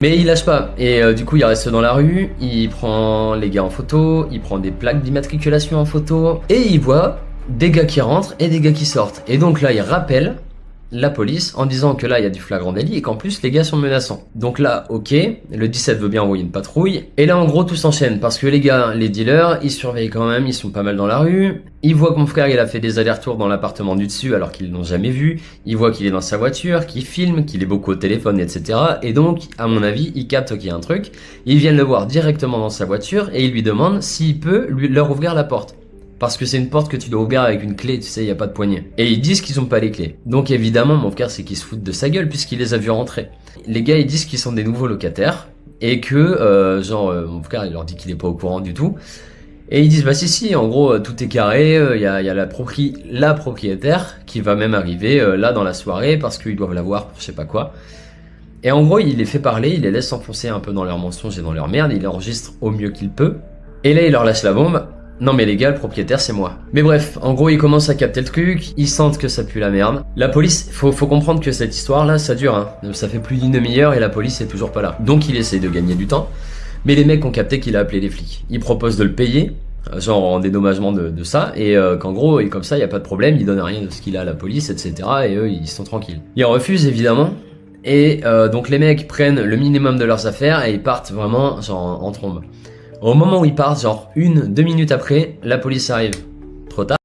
Mais il lâche pas, et du coup il reste dans la rue, il prend les gars en photo, il prend des plaques d'immatriculation en photo, et il voit des gars qui rentrent et des gars qui sortent. Et donc là il rappelle la police en disant que là il y a du flagrant délit et qu'en plus les gars sont menaçants. Donc là ok, le 17 veut bien envoyer une patrouille, et là en gros tout s'enchaîne, parce que les gars, les dealers, ils surveillent quand même, ils sont pas mal dans la rue, ils voient que mon frère il a fait des allers-retours dans l'appartement du dessus alors qu'ils l'ont jamais vu, ils voient qu'il est dans sa voiture, qu'il filme, qu'il est beaucoup au téléphone, etc. Et donc à mon avis ils captent qu'il y a un truc, ils viennent le voir directement dans sa voiture et ils lui demandent s'il peut leur ouvrir la porte. Parce que c'est une porte que tu dois ouvrir avec une clé, tu sais, il y a pas de poignée. Et ils disent qu'ils ont pas les clés. Donc évidemment, mon frère, c'est qu'ils se foutent de sa gueule puisqu'il les a vus rentrer. Les gars, ils disent qu'ils sont des nouveaux locataires et que, mon frère, il leur dit qu'il est pas au courant du tout. Et ils disent, bah si, en gros, tout est carré, il y a la propriétaire qui va même arriver là dans la soirée parce qu'ils doivent la voir pour je sais pas quoi. Et en gros, il les fait parler, il les laisse s'enfoncer un peu dans leurs mensonges et dans leur merde, il enregistre au mieux qu'il peut. Et là, il leur lâche la bombe. Non mais les gars, le propriétaire c'est moi. Mais bref, en gros ils commencent à capter le truc, ils sentent que ça pue la merde. La police, faut comprendre que cette histoire là, ça dure hein. Ça fait plus d'une demi-heure et la police est toujours pas là. Donc il essaie de gagner du temps. Mais les mecs ont capté qu'il a appelé les flics. Ils proposent de le payer, genre en dédommagement de ça, et qu'en gros, et comme ça, y a pas de problème, il donne rien de ce qu'il a à la police, etc. Et eux, ils sont tranquilles. Ils refusent évidemment. Et donc les mecs prennent le minimum de leurs affaires et ils partent vraiment genre en trombe. Au moment où ils partent, genre 1-2 minutes après, la police arrive. Trop tard.